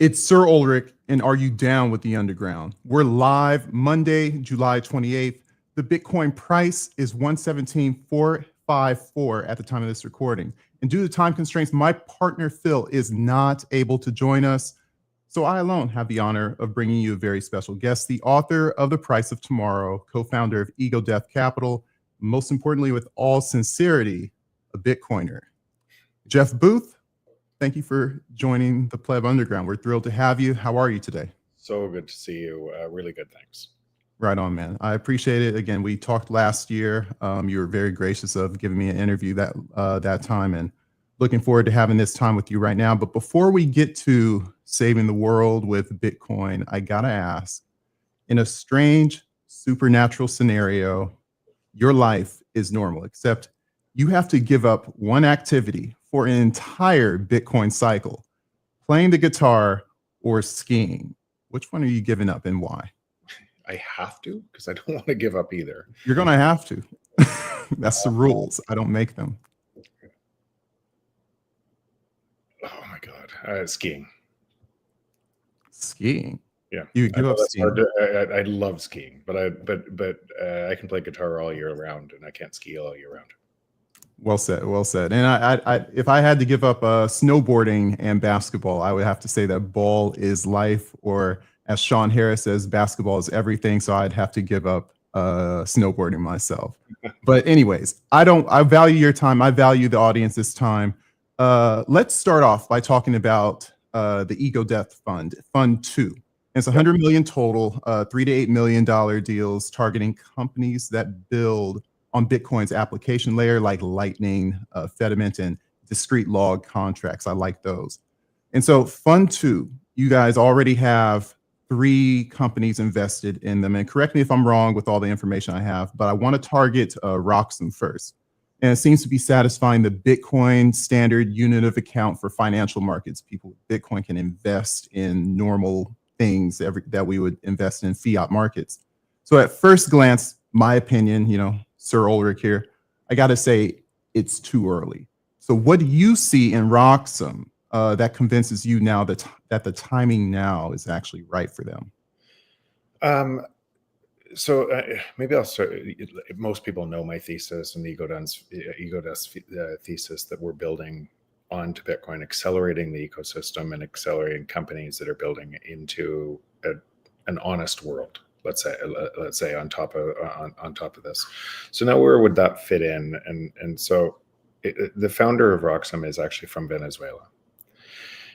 It's Ser Ulric, and are you down with the underground? We're live Monday, July 28th. The Bitcoin price is 117,454 at the time of this recording. And due to time constraints, my partner Phil is not able to join us. So I alone have the honor of bringing you a very special guest, the author of The Price of Tomorrow, co-founder of Ego Death Capital, most importantly, with all sincerity, a Bitcoiner. Jeff Booth, thank you for joining the Pleb Underground. We're thrilled to have you. How are you today? So good to see you. Really good, thanks. Right on, man. I appreciate it. Again, we talked last year. You were very gracious of giving me an interview that time, and looking forward to having this time with you right now. But before we get to saving the world with Bitcoin, I gotta ask, in a strange supernatural scenario, your life is normal, except you have to give up one activity for an entire Bitcoin cycle: playing the guitar or skiing. Which one are you giving up and why? I have to, because I don't want to give up either. You're going to have to. That's the rules. I don't make them. Oh my God. Skiing. Skiing? Yeah. You give up skiing? I love skiing, but I can play guitar all year round, and I can't ski all year round. Well said. Well said. And I if I had to give up snowboarding and basketball, I would have to say that ball is life, or as Sean Harris says, basketball is everything. So I'd have to give up snowboarding myself. But anyways, I value your time. I value the audience's time. Let's start off by talking about the Ego Death Fund, Fund 2. It's 100 million total, $3 to $8 million deals targeting companies that build on Bitcoin's application layer, like Lightning, Fediment, and discrete log contracts. I like those. And so Fund 2, you guys already have 3 companies invested in them. And correct me if I'm wrong with all the information I have, but I want to target Roxom first. And it seems to be satisfying the Bitcoin standard unit of account for financial markets. People with Bitcoin can invest in normal things that we would invest in fiat markets. So at first glance, my opinion, Ser Ulric here, I got to say it's too early. So what do you see in Roxom that convinces you now that the timing now is actually right for them? So maybe I'll start. Most people know my thesis and the Ego Death thesis that we're building onto Bitcoin, accelerating the ecosystem and accelerating companies that are building into an honest world. Let's say on top of this. So now where would that fit in? And so the founder of Roxom is actually from Venezuela.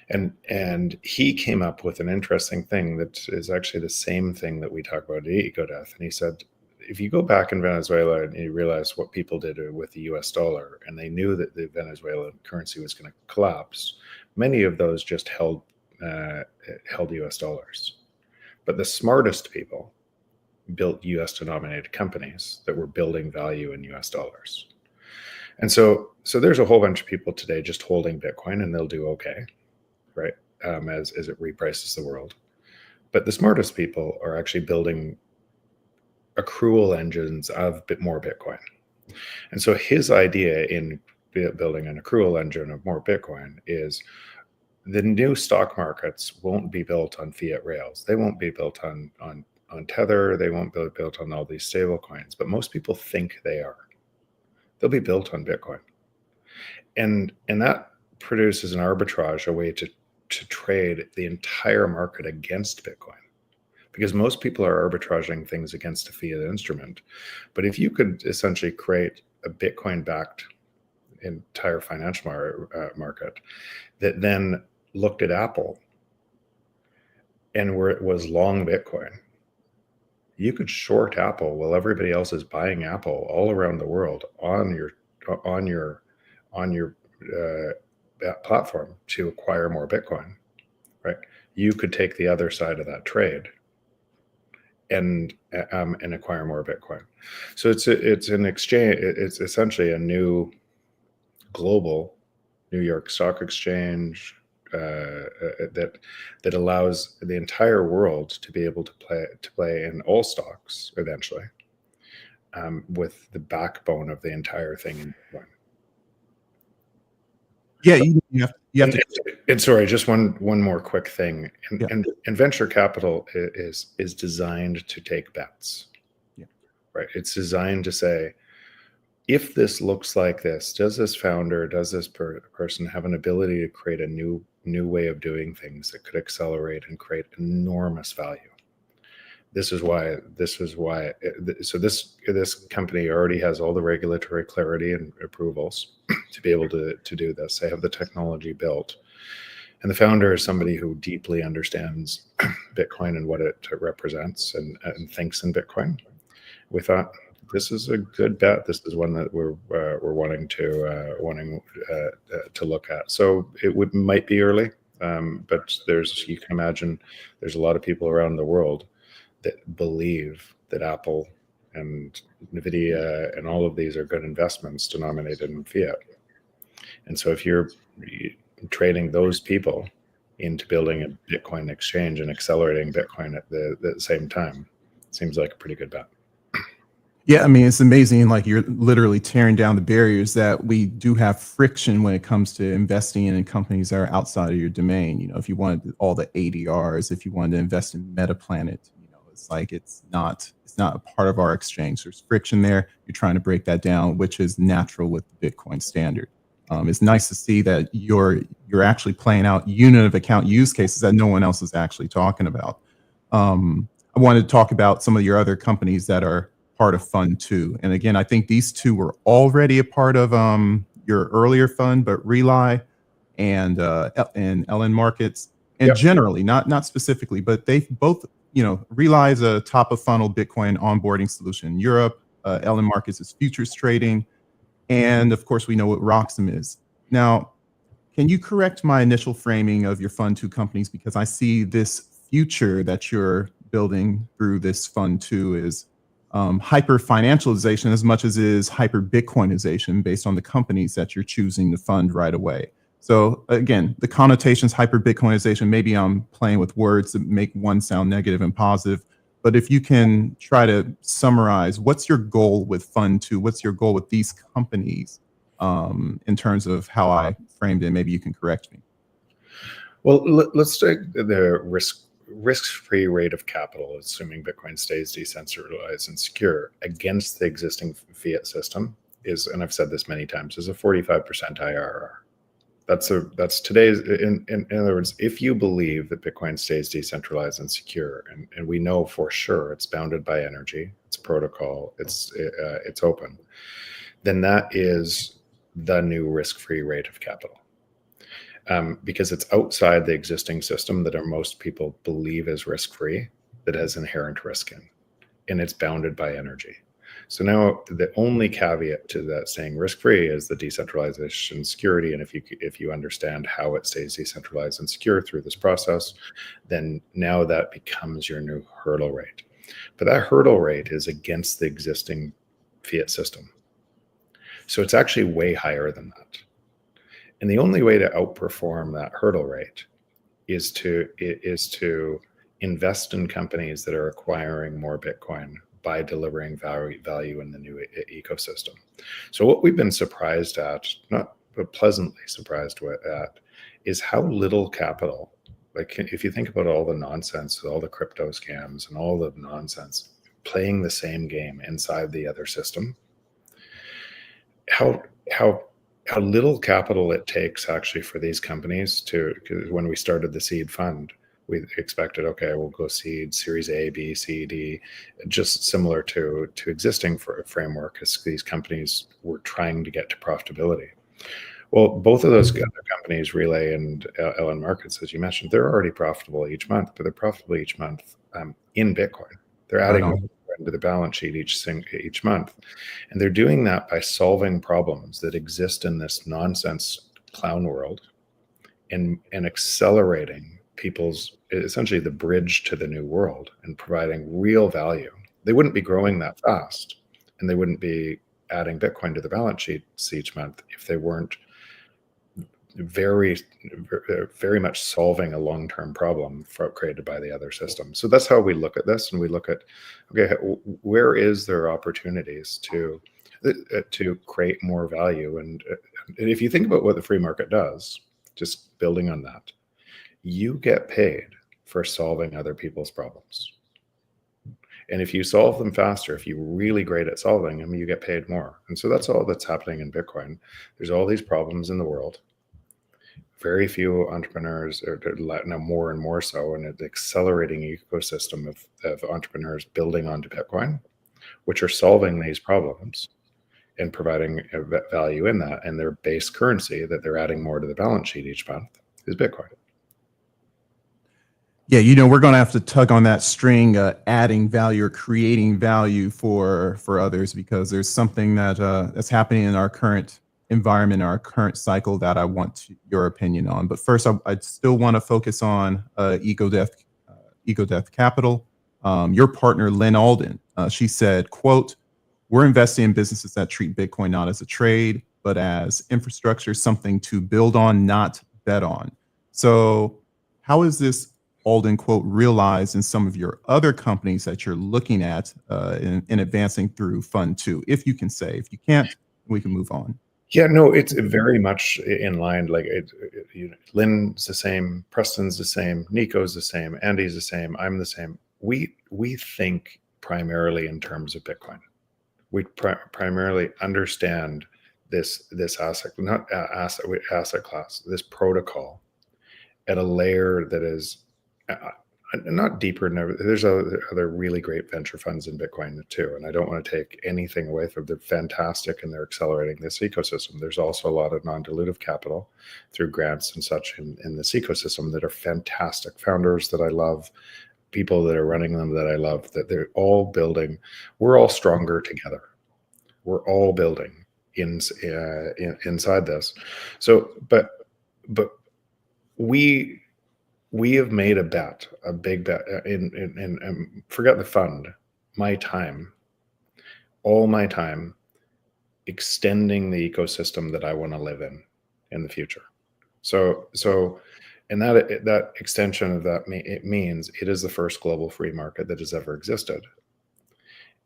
And he came up with an interesting thing that is actually the same thing that we talk about at Ego Death. And he said, if you go back in Venezuela and you realize what people did with the US dollar, and they knew that the Venezuelan currency was going to collapse, many of those just held US dollars. But the smartest people built US denominated companies that were building value in US dollars. And so there's a whole bunch of people today just holding Bitcoin, and they'll do okay, right? As it reprices the world. But the smartest people are actually building accrual engines of a bit more Bitcoin. And so his idea in building an accrual engine of more Bitcoin is the new stock markets won't be built on fiat rails. They won't be built on Tether. They won't be built on all these stable coins, but most people think they are. They'll be built on Bitcoin. And that produces an arbitrage, a way to trade the entire market against Bitcoin, because most people are arbitraging things against a fiat instrument. But if you could essentially create a Bitcoin-backed entire financial market that then looked at Apple and where it was long Bitcoin, you could short Apple while everybody else is buying Apple all around the world on your platform to acquire more Bitcoin, right? You could take the other side of that trade and acquire more Bitcoin. So it's an exchange. It's essentially a new global New York Stock Exchange that allows the entire world to be able to play in all stocks eventually, with the backbone of the entire thing in Bitcoin. Yeah, you have And, to. and sorry, just one more quick thing. Yeah. And venture capital is designed to take bets. Yeah. Right. It's designed to say, if this looks like this, does this founder, does this person have an ability to create a new way of doing things that could accelerate and create enormous value? This is why. So this company already has all the regulatory clarity and approvals to be able to do this. They have the technology built, and the founder is somebody who deeply understands Bitcoin and what it represents and thinks in Bitcoin. We thought this is a good bet. This is one that we're wanting to look at. So it might be early, but you can imagine there's a lot of people around the world that believe that Apple and NVIDIA and all of these are good investments denominated in fiat. And so if you're trading those people into building a Bitcoin exchange and accelerating Bitcoin at the same time, it seems like a pretty good bet. Yeah, I mean, it's amazing. Like, you're literally tearing down the barriers that we do have friction when it comes to investing in companies that are outside of your domain. You know, if you wanted all the ADRs, if you wanted to invest in Metaplanet, you know, it's like it's not a part of our exchange. There's friction there. You're trying to break that down, which is natural with the Bitcoin standard. It's nice to see that you're actually playing out unit of account use cases that no one else is actually talking about. I wanted to talk about some of your other companies that are part of Fund 2. And again, I think these two were already a part of your earlier fund, but Rely and LN Markets, and Yep. generally, not specifically, but they both, you know, Rely is a top of funnel Bitcoin onboarding solution in Europe. LN Markets is futures trading. And of course, we know what Roxom is. Now, can you correct my initial framing of your Fund 2 companies? Because I see this future that you're building through this Fund 2 is hyperfinancialization as much as is hyperbitcoinization based on the companies that you're choosing to fund right away. So again, the connotations hyperbitcoinization, maybe I'm playing with words that make one sound negative and positive, but if you can try to summarize, what's your goal with Fund 2? What's your goal with these companies in terms of how I framed it? Maybe you can correct me. Well, let's take the risk-free rate of capital, assuming Bitcoin stays decentralized and secure against the existing fiat system is, and I've said this many times, is a 45% IRR. That's today's, in other words, if you believe that Bitcoin stays decentralized and secure, and we know for sure it's bounded by energy, it's protocol, it's open, then that is the new risk-free rate of capital. Because it's outside the existing system that most people believe is risk-free, that has inherent risk in, and it's bounded by energy. So now the only caveat to that saying risk-free is the decentralization security. And if you understand how it stays decentralized and secure through this process, then now that becomes your new hurdle rate. But that hurdle rate is against the existing fiat system. So it's actually way higher than that. And the only way to outperform that hurdle rate is to invest in companies that are acquiring more Bitcoin by delivering value in the new ecosystem. So what we've been surprised at, not but pleasantly surprised at, is how little capital, like if you think about all the nonsense, all the crypto scams and all the nonsense playing the same game inside the other system, how little capital it takes actually for these companies to, when we started the seed fund, we expected, okay, we'll go seed Series A, B, C, D, just similar to existing framework as these companies were trying to get to profitability. Well, both of those other companies, Relay and LN Markets, as you mentioned, they're already profitable each month, but they're profitable each month in Bitcoin. They're adding to the balance sheet each month. And they're doing that by solving problems that exist in this nonsense clown world and accelerating people's, essentially the bridge to the new world and providing real value. They wouldn't be growing that fast and they wouldn't be adding Bitcoin to the balance sheets each month if they weren't very, very much solving a long-term problem created by the other system. So that's how we look at this. And we look at, okay, where is there opportunities to to create more value. And if you think about what the free market does, just building on that, you get paid for solving other people's problems. And if you solve them faster, if you're really great at solving them, you get paid more. And so that's all that's happening in Bitcoin. There's all these problems in the world. Very few entrepreneurs, or now more and more so, and an accelerating ecosystem of entrepreneurs building onto Bitcoin, which are solving these problems and providing value in that. And their base currency that they're adding more to the balance sheet each month is Bitcoin. Yeah, we're going to have to tug on that string, adding value or creating value for others, because there's something that's happening in our current environment, our current cycle, that I want your opinion on. But first, I still want to focus on Ego Death Capital. Your partner, Lynn Alden, she said, quote, "We're investing in businesses that treat Bitcoin not as a trade, but as infrastructure, something to build on, not bet on." So how is this, Alden, quote, realized in some of your other companies that you're looking at in advancing through Fund 2? If you can say. If you can't, we can move on. Yeah, no, it's very much in line. Like Lynn's the same, Preston's the same, Nico's the same, Andy's the same, I'm the same. We think primarily in terms of Bitcoin. We primarily understand this asset, not asset class, this protocol at a layer that is not deeper. There's other really great venture funds in Bitcoin too, and I don't want to take anything away from them. They're fantastic and they're accelerating this ecosystem. There's also a lot of non-dilutive capital through grants and such in this ecosystem that are fantastic. Founders that I love, people that are running them that I love, that they're all building. We're all stronger together. We're all building inside this. So, but we have made a big bet in forget the fund, all my time extending the ecosystem that I want to live in the future. So and that extension of that, it means it is the first global free market that has ever existed.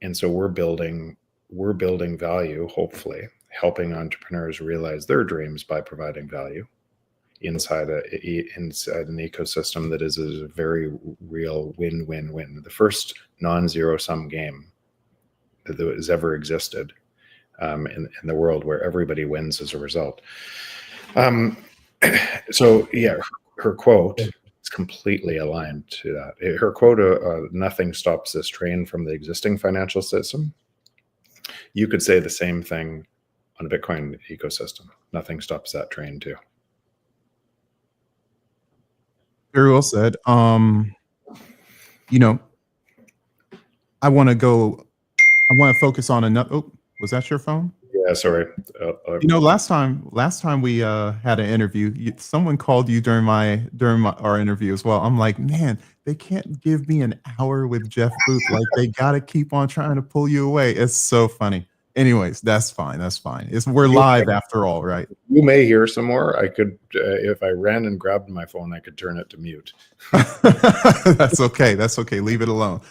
And so we're building value, hopefully helping entrepreneurs realize their dreams by providing value inside an ecosystem that is a very real win-win-win. The first non-zero sum game that has ever existed in the world, where everybody wins as a result. So yeah, her quote is completely aligned to that. Her quote, "Nothing stops this train from the existing financial system." You could say the same thing on a Bitcoin ecosystem. Nothing stops that train too. Very well said. I want to focus on another. Oh, was that your phone? Yeah, sorry. Last time we had an interview, someone called you during our interview as well. I'm like, man, they can't give me an hour with Jeff Booth. Like, they got to keep on trying to pull you away. It's so funny. Anyways, that's fine. We're live after all, right? You may hear some more. I could, if I ran and grabbed my phone, I could turn it to mute. That's okay. Leave it alone.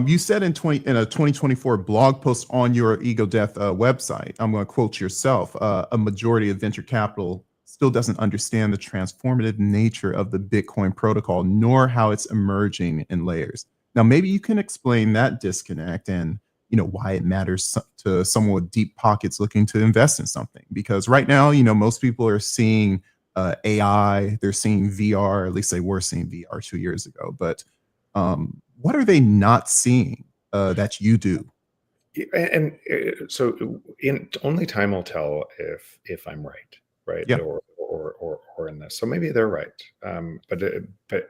You said in a 2024 blog post on your Ego Death website, I'm going to quote yourself, "A majority of venture capital still doesn't understand the transformative nature of the Bitcoin protocol, nor how it's emerging in layers." Now, maybe you can explain that disconnect and why it matters to someone with deep pockets looking to invest in something. Because right now, most people are seeing AI, they're seeing VR, at least they were seeing VR 2 years ago. But what are they not seeing that you do? And so only time will tell if I'm right, Yeah. or in this. So maybe they're right. But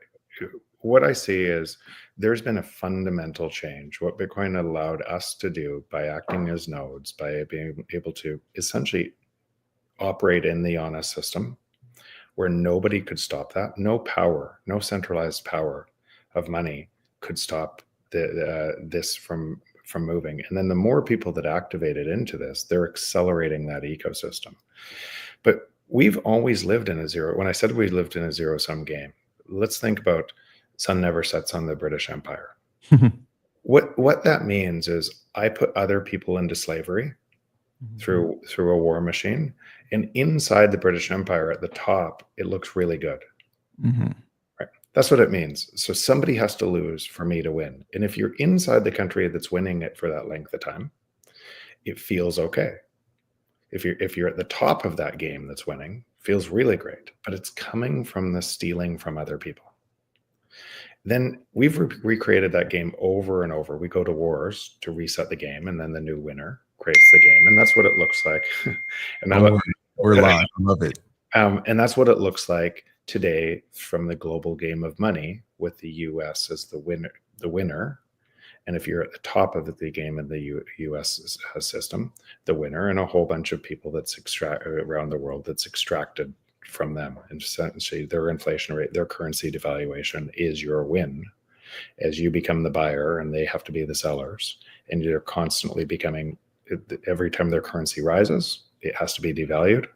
what I see is there's been a fundamental change. What Bitcoin allowed us to do by acting as nodes, by being able to essentially operate in the honest system, where nobody could stop that. No power, no centralized power of money could stop this from moving. And then the more people that activated into this, they're accelerating that ecosystem. But we've always lived in a zero. When I said we lived in a zero-sum game, let's think about sun never sets on the British Empire. What that means is I put other people into slavery through a war machine, and inside the British Empire at the top, it looks really good. Right? That's what it means. So somebody has to lose for me to win. And if you're inside the country that's winning it for that length of time, it feels okay. If you're at the top of that game that's winning, feels really great, but it's coming from the stealing from other people. Then we've recreated that game over and over. We go to wars to reset the game, and then the new winner creates the game, and that's what it looks like. And we're live. I love it. And that's what it looks like today from the global game of money, with the U.S. as the winner. And if you're at the top of the game in the U.S. system, the winner, and a whole bunch of people that's around the world that's extracted from them. And essentially their inflation rate, their currency devaluation is your win as you become the buyer and they have to be the sellers. And you're constantly becoming, every time their currency rises, it has to be devalued.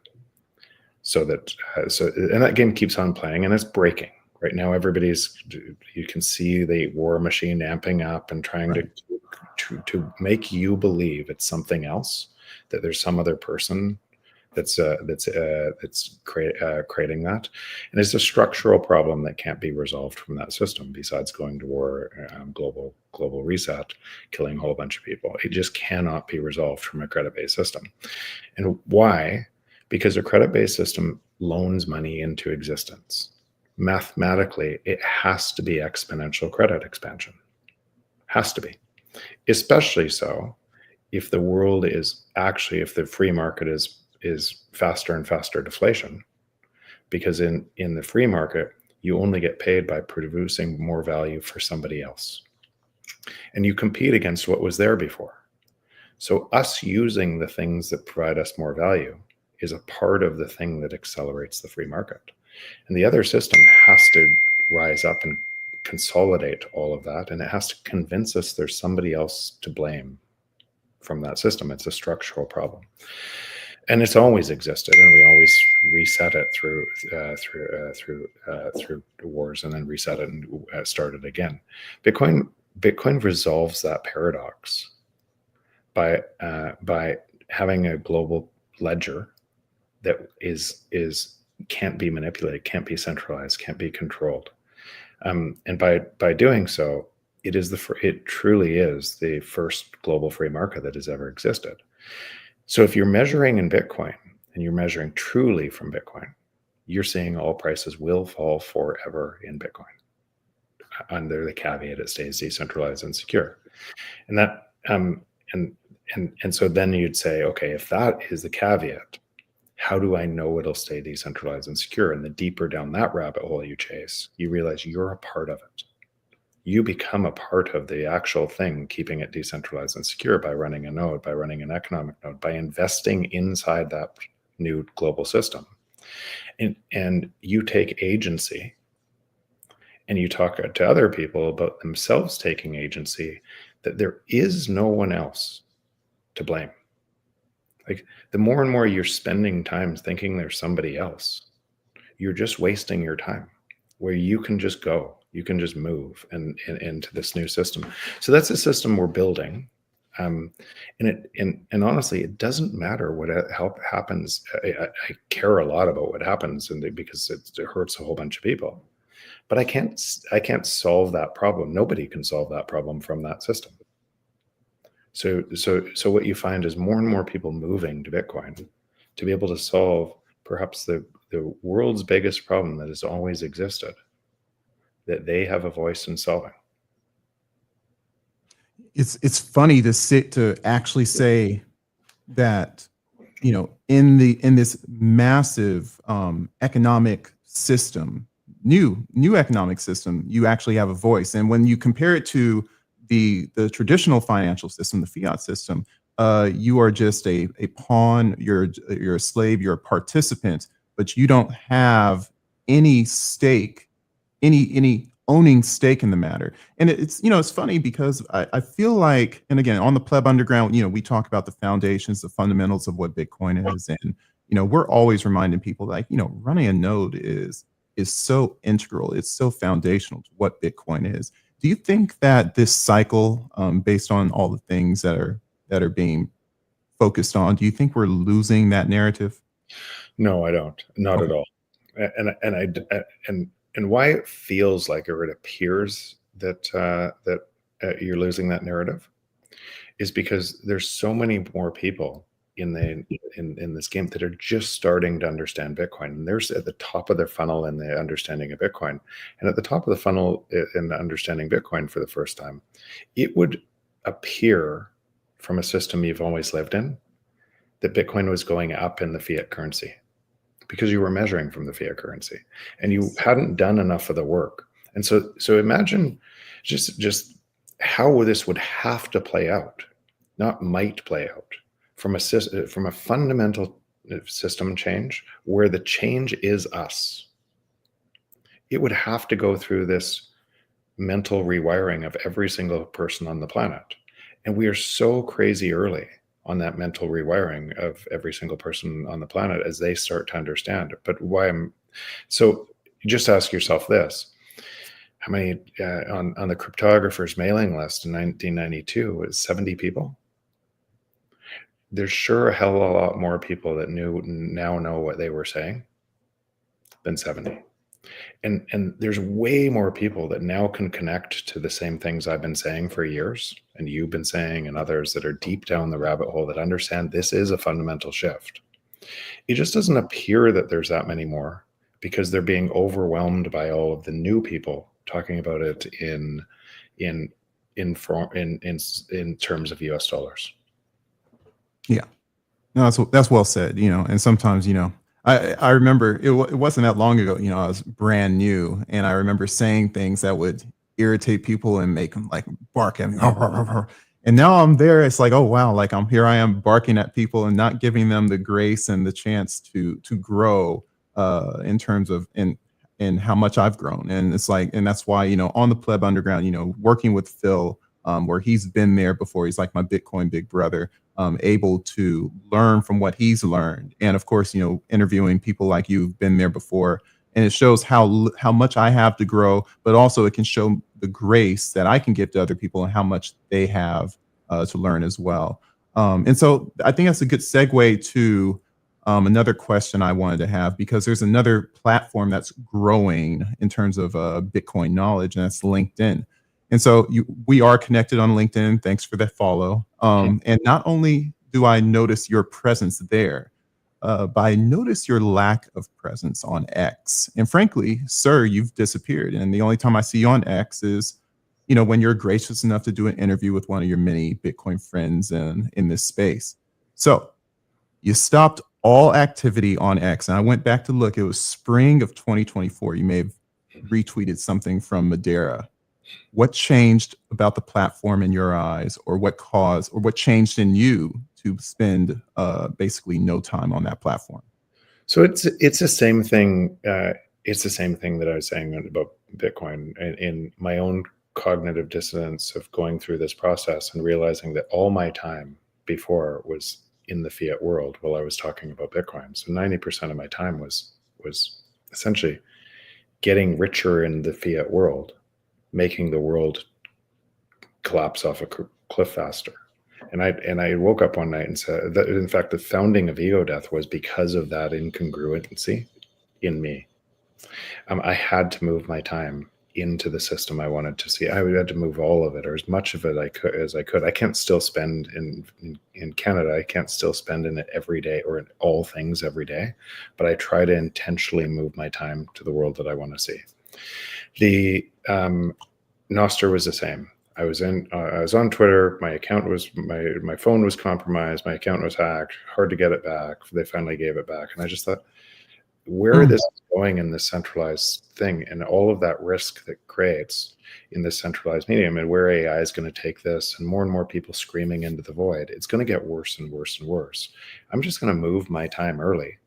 And that game keeps on playing, and it's breaking. Right now, you can see the war machine amping up and trying to make you believe it's something else, that there's some other person that's creating that. And it's a structural problem that can't be resolved from that system, besides going to war, global reset, killing a whole bunch of people. It just cannot be resolved from a credit-based system. And why? Because a credit-based system loans money into existence. Mathematically, it has to be exponential credit expansion. Has to be. Especially so if the world is actually, if the free market is faster and faster deflation. Because in the free market, you only get paid by producing more value for somebody else. And you compete against what was there before. So us using the things that provide us more value is a part of the thing that accelerates the free market. And the other system has to rise up and consolidate all of that. And it has to convince us there's somebody else to blame from that system. It's a structural problem. And it's always existed, and we always reset it through wars, and then reset it and start it again. Bitcoin resolves that paradox by having a global ledger that can't be manipulated, can't be centralized, can't be controlled. And by doing so, it truly is the first global free market that has ever existed. So if you're measuring in Bitcoin, and you're measuring truly from Bitcoin, you're seeing all prices will fall forever in Bitcoin, under the caveat it stays decentralized and secure. And that and so then you'd say, okay, if that is the caveat, how do I know it'll stay decentralized and secure? And the deeper down that rabbit hole you chase, you realize you're a part of it. You become a part of the actual thing, keeping it decentralized and secure, by running a node, by running an economic node, by investing inside that new global system. And you take agency, and you talk to other people about themselves taking agency, that there is no one else to blame. Like, the more and more you're spending time thinking there's somebody else, you're just wasting your time, where you can just go. You can just move into this new system. So that's a system we're building. And honestly, it doesn't matter what happens. I care a lot about what happens, because it hurts a whole bunch of people. But I can't solve that problem. Nobody can solve that problem from that system. So what you find is more and more people moving to Bitcoin to be able to solve perhaps the world's biggest problem that has always existed, that they have a voice in solving. It's funny to actually say that, in this massive economic system, new economic system, you actually have a voice. And when you compare it to the traditional financial system, the fiat system, you are just a pawn, you're a slave, you're a participant, but you don't have any stake, any owning stake in the matter. And it's funny, because I feel like, and again, on the Pleb Underground, we talk about the foundations, the fundamentals of what Bitcoin is. And, we're always reminding people, like, running a node is so integral. It's so foundational to what Bitcoin is. Do you think that this cycle, based on all the things that are being focused on, do you think we're losing that narrative? No, I don't. Not at Okay. all. And why it feels like, or it appears that you're losing that narrative, is because there's so many more people in this game that are just starting to understand Bitcoin. And there's at the top of their funnel in the understanding of Bitcoin, and at the top of the funnel in understanding Bitcoin for the first time, it would appear from a system you've always lived in that Bitcoin was going up in the fiat currency, because you were measuring from the fiat currency and you hadn't done enough of the work. And so imagine just how this would have to play out, not might play out, from a fundamental system change where the change is us. It would have to go through this mental rewiring of every single person on the planet. And we are so crazy early on that mental rewiring of every single person on the planet as they start to understand it. But so just ask yourself this: how many on the cryptographers mailing list in 1992 was 70 people? There's sure a hell of a lot more people that now know what they were saying than 70. And there's way more people that now can connect to the same things I've been saying for years, and you've been saying, and others that are deep down the rabbit hole that understand this is a fundamental shift. It just doesn't appear that there's that many more, because they're being overwhelmed by all of the new people talking about it in terms of US dollars. Yeah. No, that's well said. And sometimes, I remember it wasn't that long ago, I was brand new, and I remember saying things that would irritate people and make them like bark at me. And now I'm there. It's like, oh wow, like I am barking at people and not giving them the grace and the chance to grow in terms of in how much I've grown. And it's like, and that's why, on the Pleb Underground, working with Phil, where he's been there before, he's like my Bitcoin big brother. Able to learn from what he's learned, and of course, interviewing people like you've been there before, and it shows how much I have to grow, but also it can show the grace that I can give to other people and how much they have to learn as well. And so I think that's a good segue to another question I wanted to have, because there's another platform that's growing in terms of Bitcoin knowledge, and that's LinkedIn. And so we are connected on LinkedIn. Thanks for that follow. And not only do I notice your presence there, but I notice your lack of presence on X. And frankly, sir, you've disappeared. And the only time I see you on X is, when you're gracious enough to do an interview with one of your many Bitcoin friends in this space. So you stopped all activity on X. And I went back to look. It was spring of 2024. You may have retweeted something from Madeira. What changed about the platform in your eyes, or what changed in you to spend basically no time on that platform? So it's the same thing. It's the same thing that I was saying about Bitcoin, in my own cognitive dissonance of going through this process and realizing that all my time before was in the fiat world while I was talking about Bitcoin. So 90% of my time was essentially getting richer in the fiat world, making the world collapse off a cliff faster. And I woke up one night and said that, in fact, the founding of Ego Death was because of that incongruency in me. I had to move my time into the system I wanted to see. I had to move all of it, or as much of it as I could. I can't still spend in Canada. I can't still spend in it every day, or in all things every day. But I try to intentionally move my time to the world that I want to see. The Nostr was the same. I was on Twitter. My account was my phone was compromised. My account was hacked. Hard to get it back. They finally gave it back, and I just thought, where this is going in this centralized thing, and all of that risk that creates in this centralized medium, and where AI is going to take this, and more people screaming into the void, it's going to get worse and worse and worse. I'm just going to move my time early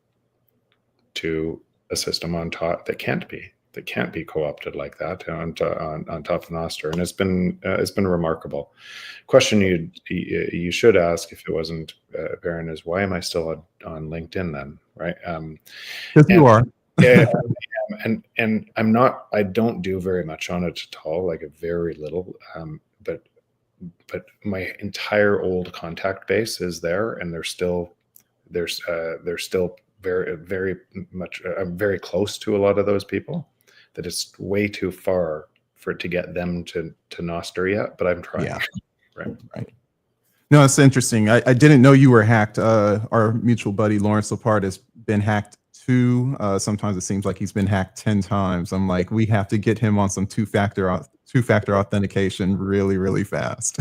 to a system on top that can't be co-opted like that on top of Nostr, and it's been remarkable. Question you should ask, if it wasn't Baron, is why am I still on LinkedIn then, right? Because you are. Yeah, And I don't do very much on it at all, like a very little. But my entire old contact base is there, and they're still very, very much. I'm very close to a lot of those people. That it's way too far for it to get them to Nostr yet, but I'm trying. Yeah. Right. No, it's interesting. I didn't know you were hacked. Our mutual buddy Lawrence Lepard has been hacked too. Sometimes it seems like he's been hacked 10 times. I'm like, we have to get him on some two-factor authentication really, really fast.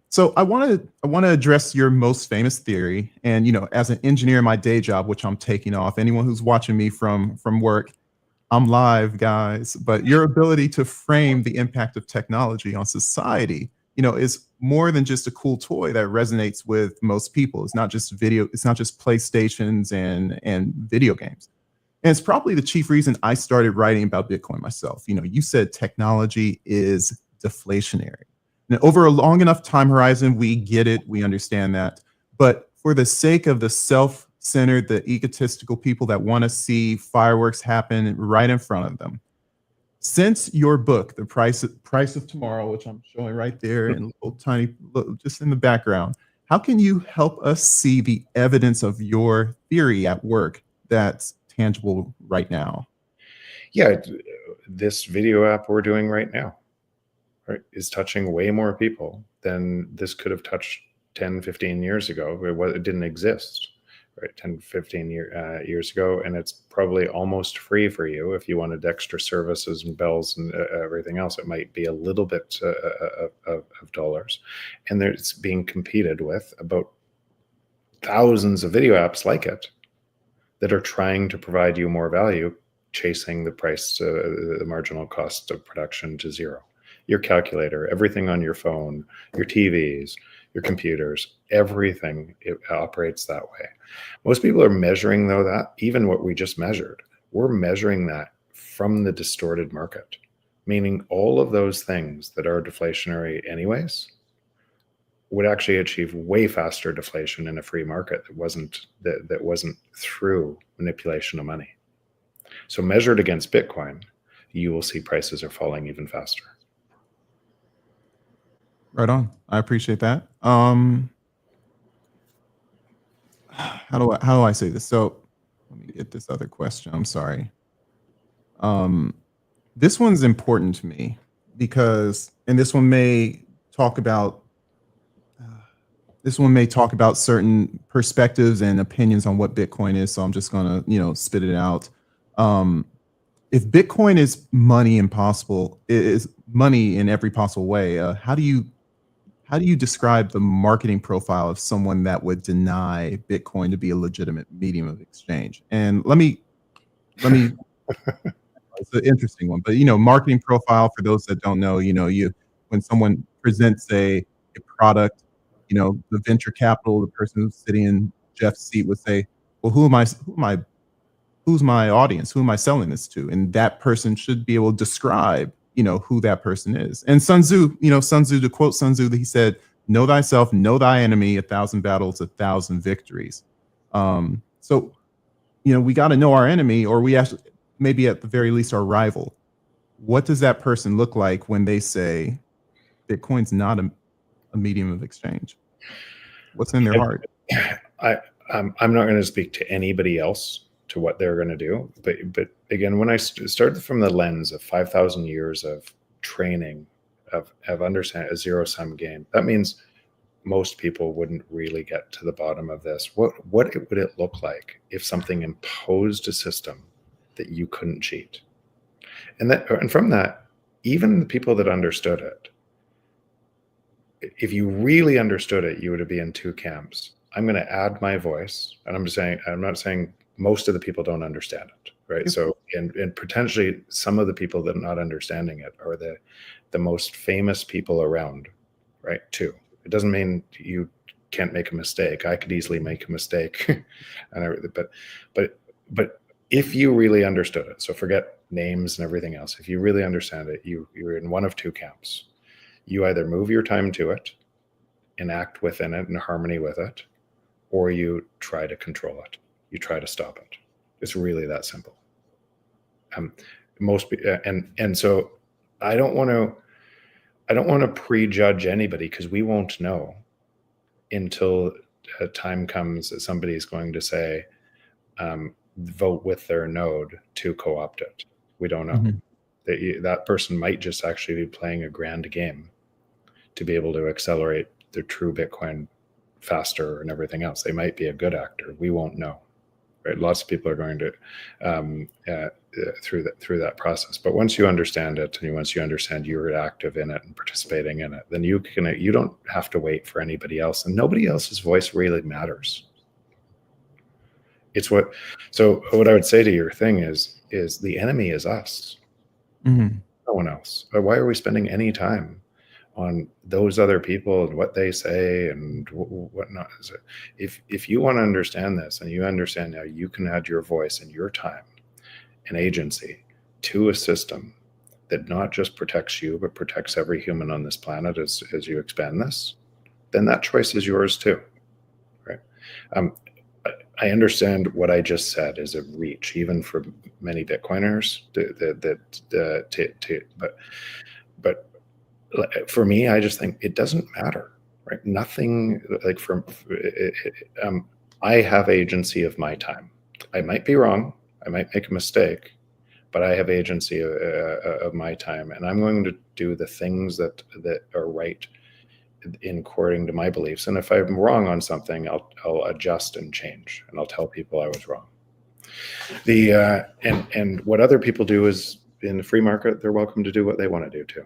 So I want to address your most famous theory. And, you know, as an engineer in my day job, which I'm taking off, anyone who's watching me from work, I'm live, guys. But your ability to frame the impact of technology on society, you know, is more than just a cool toy that resonates with most people. It's not just video. It's not just PlayStations and video games. And it's probably the chief reason I started writing about Bitcoin myself. You know, you said technology is deflationary. And over a long enough time horizon, we get it, we understand that. But for the sake of the self-centered, the egotistical people that want to see fireworks happen right in front of them, since your book, The Price of Tomorrow, which I'm showing right there in a little tiny, just in the background, how can you help us see the evidence of your theory at work that's tangible right now? Yeah, this video app we're doing right now, right, is touching way more people than this could have touched 10, 15 years ago. It didn't exist, right, 10, 15 years ago, and it's probably almost free for you. If you wanted extra services and bells and everything else, it might be a little bit of dollars. And it's being competed with about thousands of video apps like it that are trying to provide you more value, chasing the price, the marginal cost of production to zero. Your calculator, everything on your phone, your TVs, your computers, everything, it operates that way. Most people are measuring, though, that even what we just measured, we're measuring that from the distorted market, meaning all of those things that are deflationary anyways would actually achieve way faster deflation in a free market that wasn't through manipulation of money. So measured against Bitcoin, you will see prices are falling even faster. Right on. I appreciate that. How do I say this? So let me get this other question. I'm sorry. This one's important to me because, and this one may talk about certain perspectives and opinions on what Bitcoin is. So I'm just gonna, you know, spit it out. If Bitcoin is money impossible, is money in every possible way, how do you describe the marketing profile of someone that would deny Bitcoin to be a legitimate medium of exchange? And let me it's an interesting one, but, you know, marketing profile, for those that don't know, you know, when someone presents a product, you know, the venture capital, the person who's sitting in Jeff's seat would say, well, who's my audience? Who am I selling this to? And that person should be able to describe, you know, who that person is. And Sun Tzu, to quote Sun Tzu, he said, know thyself, know thy enemy, 1,000 battles, 1,000 victories. So, you know, we got to know our enemy, or we actually, maybe at the very least, our rival. What does that person look like when they say Bitcoin's not a medium of exchange? What's in their heart? I'm not going to speak to anybody else to what they're going to do, but again, when I started from the lens of 5,000 years of training, of understanding a zero-sum game, that means most people wouldn't really get to the bottom of this. What would it look like if something imposed a system that you couldn't cheat? And from that, even the people that understood it, if you really understood it, you would be in two camps. I'm going to add my voice, and I'm not saying most of the people don't understand it, right? Yep. So, and potentially some of the people that are not understanding it are the most famous people around, right? Too. It doesn't mean you can't make a mistake. I could easily make a mistake, but if you really understood it, so forget names and everything else. If you really understand it, you're in one of two camps. You either move your time to it and act within it in harmony with it, or you try to control it. You try to stop it. It's really that simple. And so I don't want to prejudge anybody, because we won't know until a time comes that somebody is going to say, vote with their node to co-opt it. We don't know. That person might just actually be playing a grand game to be able to accelerate their true Bitcoin faster and everything else. They might be a good actor. We won't know. Right? Lots of people are going to through that process. But once you understand it, and once you understand you're active in it and participating in it, then you don't have to wait for anybody else, and nobody else's voice really matters. So what I would say to your thing is the enemy is us. No one else. But why are we spending any time on those other people and what they say and whatnot? If you want to understand this, and you understand how you can add your voice and your time and agency to a system that not just protects you, but protects every human on this planet as you expand this, then that choice is yours too, right? I understand what I just said is a reach, even for many Bitcoiners. But for me, I just think it doesn't matter, right? Nothing like I have agency of my time. I might be wrong. I might make a mistake, but I have agency of my time, and I'm going to do the things that are right according to my beliefs. And if I'm wrong on something, I'll adjust and change, and I'll tell people I was wrong. And what other people do is, in the free market, they're welcome to do what they want to do too.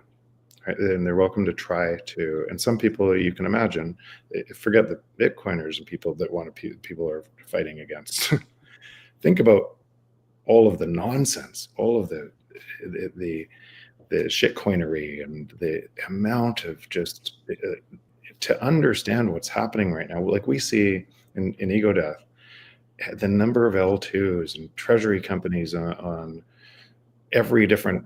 Right? And they're welcome to try to. And some people, you can imagine, forget the Bitcoiners and people are fighting against. Think about all of the nonsense, all of the shitcoinery, and the amount of just to understand what's happening right now. Like we see in Ego Death, the number of L2s and treasury companies on every different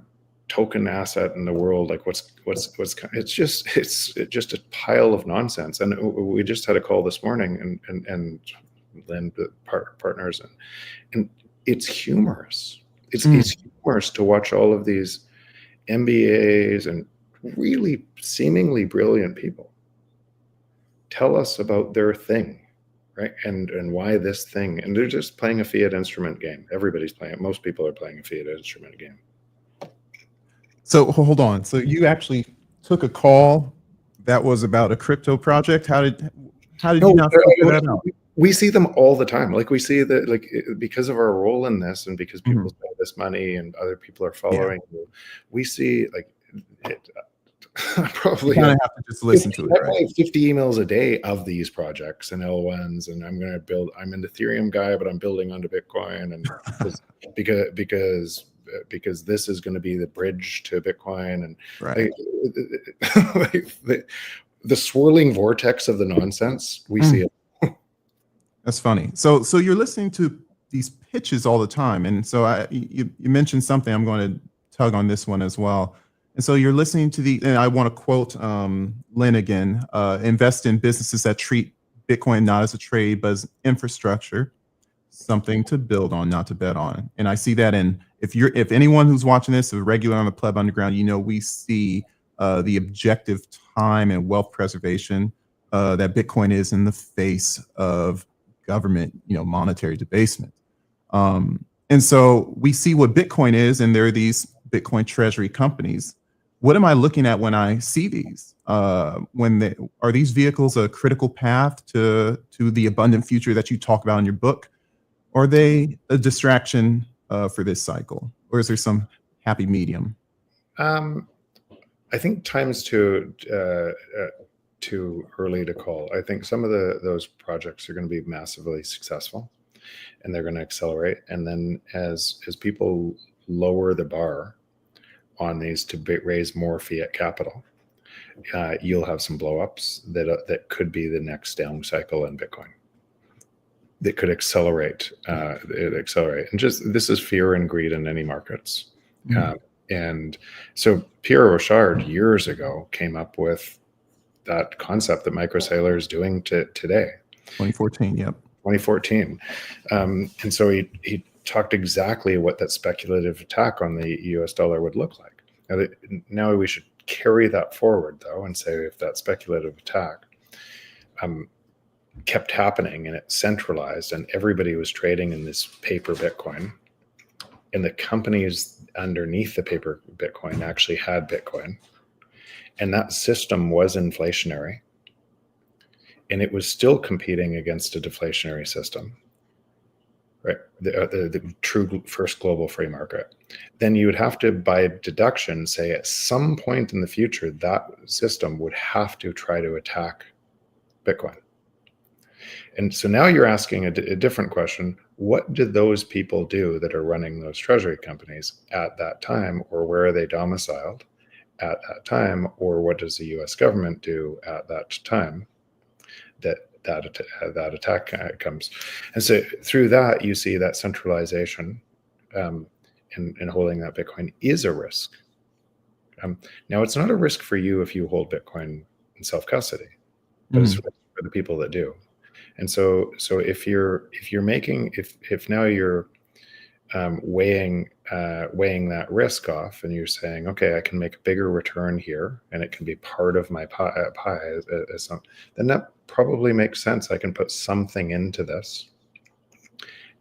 token asset in the world. Like it's just a pile of nonsense. And we just had a call this morning, and Lynn, the partners, and it's humorous. It's humorous to watch all of these MBAs and really seemingly brilliant people tell us about their thing, right? And why this thing, and they're just playing a fiat instrument game. Everybody's playing it. Most people are playing a fiat instrument game. So hold on. So you actually took a call that was about a crypto project. How did you not figure that out? We see them all the time. Like we see that, like, because of our role in this, and because people spend this money and other people are following you, we see like it. Probably kind of have to just listen to it, right? 50 emails a day of these projects and L1s, and I'm an Ethereum guy, but I'm building onto Bitcoin, and because this is going to be the bridge to Bitcoin, and right. The swirling vortex of the nonsense, we see it. That's funny. So you're listening to these pitches all the time, and so you mentioned something. I'm going to tug on this one as well. And so you're listening to and I want to quote Lynn again, invest in businesses that treat Bitcoin not as a trade, but as infrastructure, something to build on, not to bet on. And I see that if anyone who's watching this is a regular on the Pleb Underground, we see the objective time and wealth preservation that Bitcoin is in the face of government, monetary debasement. And so we see what Bitcoin is, and there are these Bitcoin treasury companies. What am I looking at when I see these? Are these vehicles a critical path to the abundant future that you talk about in your book? Or are they a distraction for this cycle? Or is there some happy medium? I think time's too early to call. I think some of those projects are going to be massively successful, and they're going to accelerate. And then as people lower the bar on these to raise more fiat capital, you'll have some blowups that could be the next down cycle in Bitcoin. That could accelerate. And just this is fear and greed in any markets. And so Pierre Rochard years ago came up with that concept that Microsaylor is doing today. 2014, yep. 2014. And so he talked exactly what that speculative attack on the US dollar would look like. Now we should carry that forward, though, and say if that speculative attack kept happening and it centralized and everybody was trading in this paper Bitcoin, and the companies underneath the paper Bitcoin actually had Bitcoin, and that system was inflationary, and it was still competing against a deflationary system, right? The true first global free market. Then you would have to, by deduction, say at some point in the future, that system would have to try to attack Bitcoin. And so now you're asking a different question. What did those people do that are running those treasury companies at that time, or where are they domiciled at that time, or what does the US government do at that time that attack comes? And so through that, you see that centralization in holding that Bitcoin is a risk. Now, it's not a risk for you if you hold Bitcoin in self-custody, but it's for the people that do. And so if now you're weighing that risk off, and you're saying, okay, I can make a bigger return here, and it can be part of my pie, then that probably makes sense. I can put something into this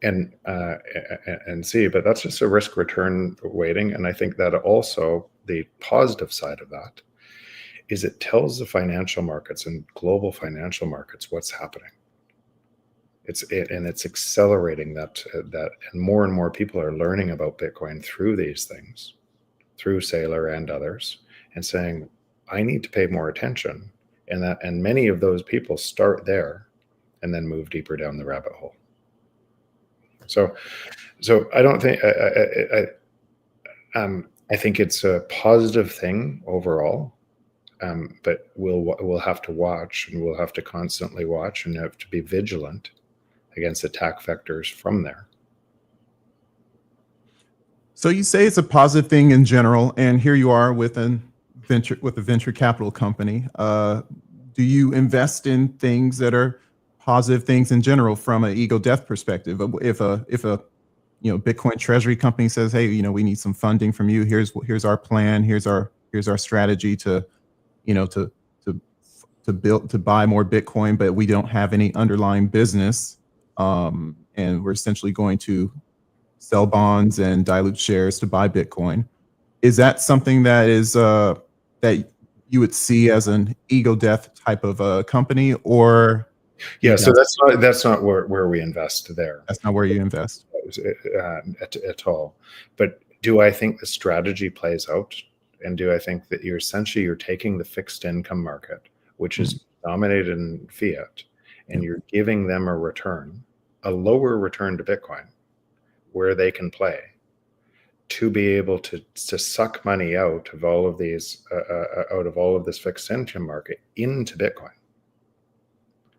and see, but that's just a risk return weighting. And I think that also the positive side of that is it tells the financial markets and global financial markets what's happening. It's accelerating that, and more people are learning about Bitcoin through these things, through Saylor and others, and saying, I need to pay more attention. And many of those people start there and then move deeper down the rabbit hole. So I don't think, I think it's a positive thing overall. But we'll have to watch, and we'll have to constantly watch, and have to be vigilant against attack vectors from there. So you say it's a positive thing in general, and here you are with a venture capital company. Do you invest in things that are positive things in general from an ego death perspective? If a Bitcoin treasury company says, hey, we need some funding from you. Here's our plan. Here's our strategy to buy more Bitcoin, but we don't have any underlying business. And we're essentially going to sell bonds and dilute shares to buy Bitcoin. Is that something that is that you would see as an ego death type of a company, or? Yeah, so that's not where we invest there. That's not where you invest at all. But do I think the strategy plays out? And do I think that you're taking the fixed income market, which is dominated in fiat, and you're giving them a lower return to Bitcoin, where they can play, to be able to suck money out of all of these, all of this fixed income market into Bitcoin.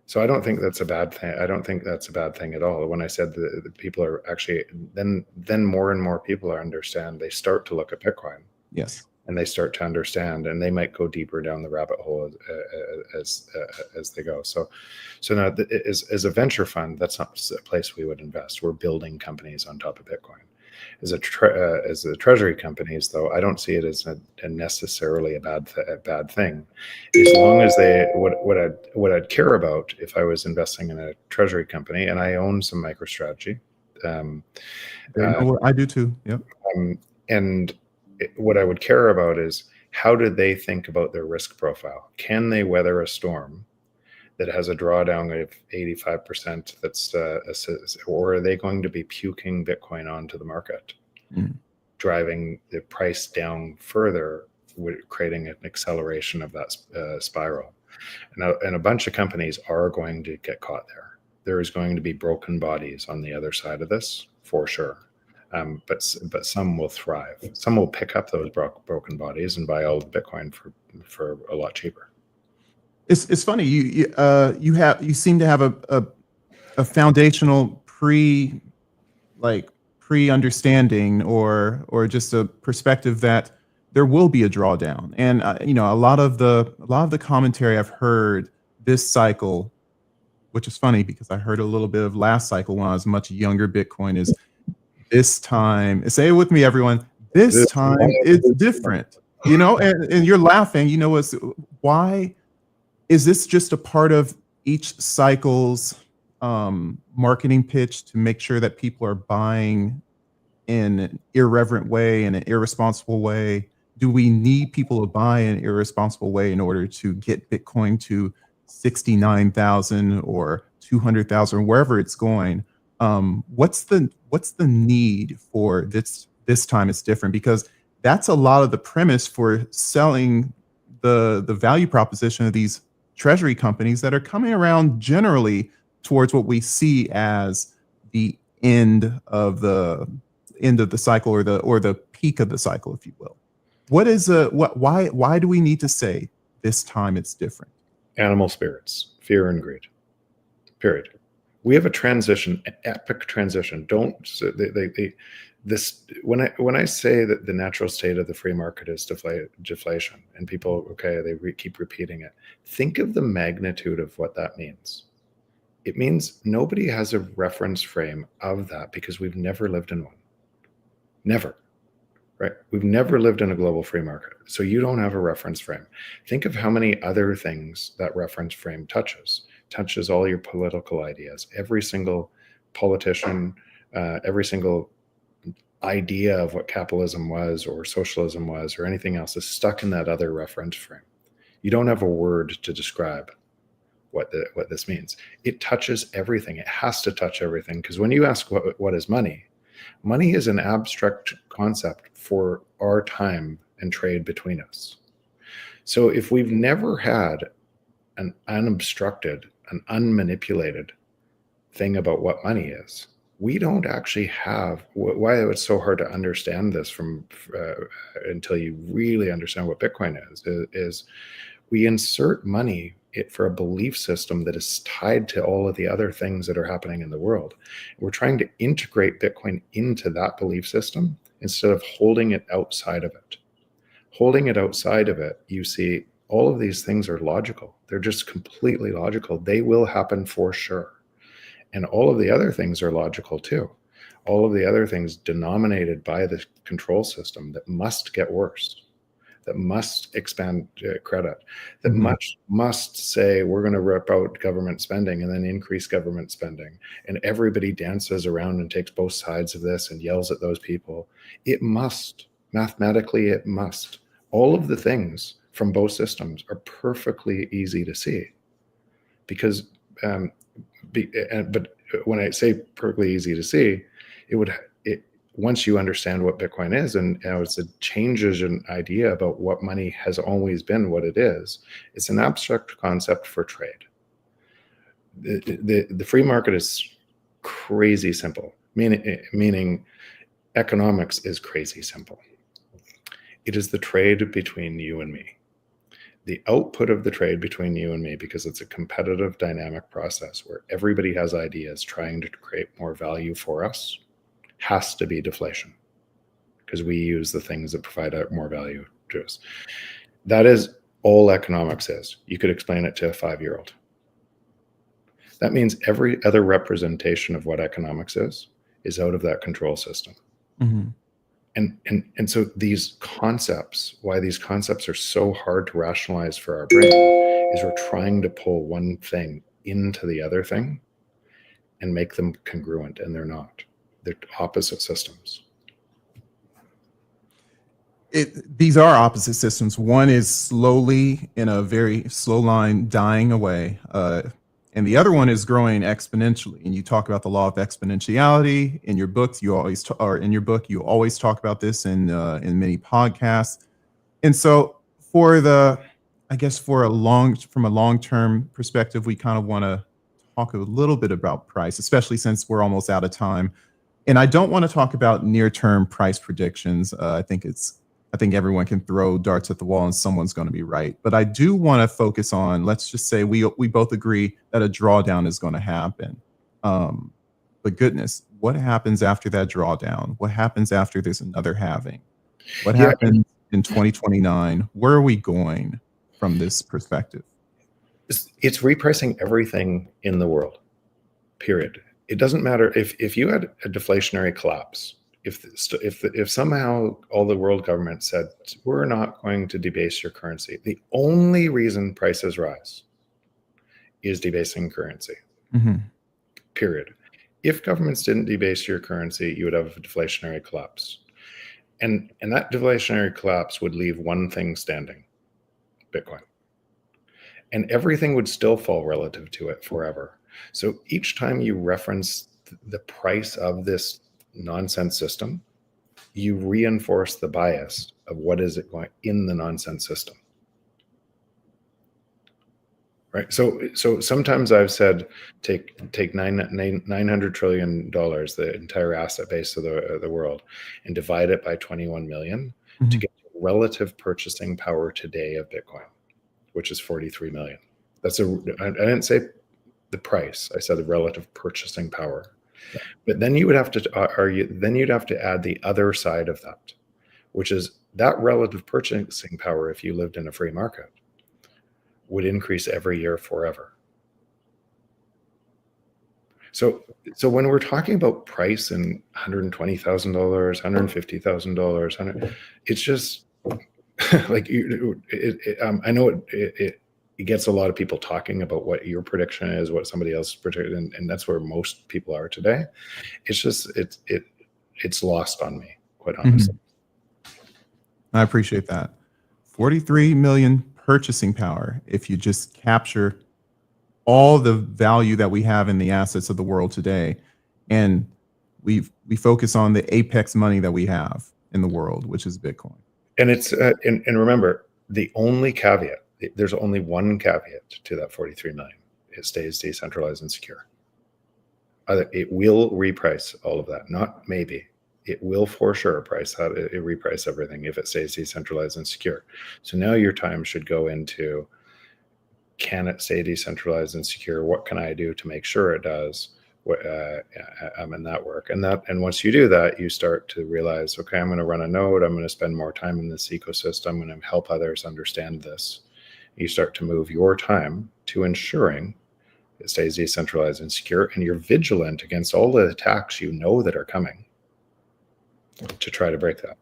So I don't think that's a bad thing. I don't think that's a bad thing at all. When I said that people are actually, then more and more people understand. They start to look at Bitcoin. Yes. And they start to understand, and they might go deeper down the rabbit hole as they go. So now, as a venture fund, that's not a place we would invest. We're building companies on top of Bitcoin. As the treasury companies, though, I don't see it as necessarily a bad thing, as long as they what I'd care about if I was investing in a treasury company, and I own some MicroStrategy. I do too. Yep. And what I would care about is, how do they think about their risk profile? Can they weather a storm that has a drawdown of 85%? Or are they going to be puking Bitcoin onto the market, driving the price down further, creating an acceleration of that spiral? And a bunch of companies are going to get caught there. There is going to be broken bodies on the other side of this, for sure. But some will thrive. Some will pick up those broken bodies and buy all the Bitcoin for a lot cheaper. It's funny. You seem to have a foundational pre-understanding or just a perspective that there will be a drawdown. And a lot of the commentary I've heard this cycle, which is funny because I heard a little bit of last cycle when I was much younger Bitcoin, is this time, say it with me, everyone, this time it's different, you know, and you're laughing, you know, why is this just a part of each cycle's marketing pitch to make sure that people are buying in an irreverent way, in an irresponsible way? Do we need people to buy in an irresponsible way in order to get Bitcoin to 69,000 or 200,000, wherever it's going? What's the need for this time it's different? Because that's a lot of the premise for selling the value proposition of these treasury companies that are coming around generally towards what we see as the end of the cycle, or the peak of the cycle, if you will. Why do we need to say this time it's different? Animal spirits, fear and greed, period. We have a transition, an epic transition. When I say that the natural state of the free market is deflation, and people, okay, they keep repeating it, think of the magnitude of what that means. It means nobody has a reference frame of that because we've never lived in one. Never, right? We've never lived in a global free market. So you don't have a reference frame. Think of how many other things that reference frame touches all your political ideas. Every single politician, every single idea of what capitalism was or socialism was or anything else is stuck in that other reference frame. You don't have a word to describe what this means. It touches everything. It has to touch everything, because when you ask what is money, money is an abstract concept for our time and trade between us. So if we've never had an unobstructed, an unmanipulated thing about what money is, we don't actually have, why it's so hard to understand this until you really understand what Bitcoin is we insert money for a belief system that is tied to all of the other things that are happening in the world. We're trying to integrate Bitcoin into that belief system instead of holding it outside of it. Holding it outside of it, you see, all of these things are logical. They're just completely logical. They will happen for sure. And all of the other things are logical too. All of the other things denominated by the control system that must get worse, that must expand credit, that must say we're going to rip out government spending and then increase government spending. And everybody dances around and takes both sides of this and yells at those people. It must, mathematically, it must. All of the things from both systems are perfectly easy to see, because, but when I say perfectly easy to see, once you understand what Bitcoin is, and it changes an idea about what money has always been, what it is. It's an abstract concept for trade. The free market is crazy simple, meaning economics is crazy simple. It is the trade between you and me. The output of the trade between you and me, because it's a competitive dynamic process where everybody has ideas trying to create more value for us, has to be deflation, because we use the things that provide more value to us. That is all economics is. You could explain it to a 5-year-old. That means every other representation of what economics is out of that control system. Mm-hmm. And so these concepts, why these concepts are so hard to rationalize for our brain, is we're trying to pull one thing into the other thing and make them congruent, and they're not. They're opposite systems. These are opposite systems. One is slowly, in a very slow line, dying away, and the other one is growing exponentially. And you talk about the law of exponentiality in your books. You always talk about this in many podcasts. And so, from a long-term perspective, we kind of want to talk a little bit about price, especially since we're almost out of time. And I don't want to talk about near-term price predictions. I think everyone can throw darts at the wall and someone's going to be right. But I do want to focus on, let's just say we both agree that a drawdown is going to happen. But goodness, what happens after that drawdown? What happens after there's another halving? What happens in 2029? Where are we going from this perspective? It's repricing everything in the world, period. It doesn't matter if you had a deflationary collapse if somehow all the world governments said, we're not going to debase your currency, the only reason prices rise is debasing currency. Period. If governments didn't debase your currency, you would have a deflationary collapse. And that deflationary collapse would leave one thing standing, Bitcoin. And everything would still fall relative to it forever. So each time you reference the price of this nonsense system, you reinforce the bias of what is it going in the nonsense system. Right. So sometimes I've said, take $900 trillion, the entire asset base of the world, and divide it by 21 million to get relative purchasing power today of Bitcoin, which is 43 million. I didn't say the price. I said the relative purchasing power. Yeah. But then you would have to then you'd have to add the other side of that, which is that relative purchasing power, if you lived in a free market, would increase every year forever. So when we're talking about price and $120,000, $150,000, it's just like I know it gets a lot of people talking about what your prediction is, what somebody else predicted, and that's where most people are today. It's just it's lost on me, quite honestly. I appreciate that. 43 million purchasing power. If you just capture all the value that we have in the assets of the world today, and we focus on the apex money that we have in the world, which is Bitcoin. And it's and remember, the only caveat, there's only one caveat to that 43 million. It stays decentralized and secure. It will reprice all of that. Not maybe. It will for sure reprice everything if it stays decentralized and secure. So now your time should go into, can it stay decentralized and secure? What can I do to make sure it does? I'm in that work. And once you do that, you start to realize, okay, I'm going to run a node. I'm going to spend more time in this ecosystem. I'm going to help others understand this. You start to move your time to ensuring it stays decentralized and secure. And you're vigilant against all the attacks you know that are coming to try to break that.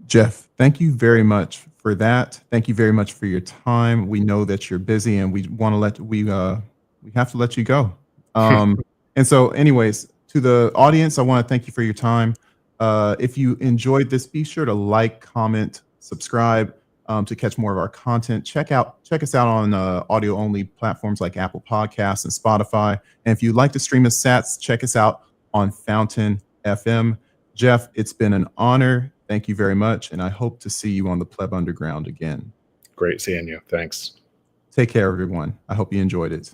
Jeff, thank you very much for that. Thank you very much for your time. We know that you're busy, and we want to we have to let you go. And so anyways, to the audience, I want to thank you for your time. If you enjoyed this, be sure to like, comment, subscribe to catch more of our content. Check us out on audio only platforms like Apple Podcasts and Spotify. And if you'd like to stream us sats, check us out on Fountain FM. Jeff, it's been an honor. Thank you very much. And I hope to see you on the Pleb Underground again. Great seeing you. Thanks. Take care, everyone. I hope you enjoyed it.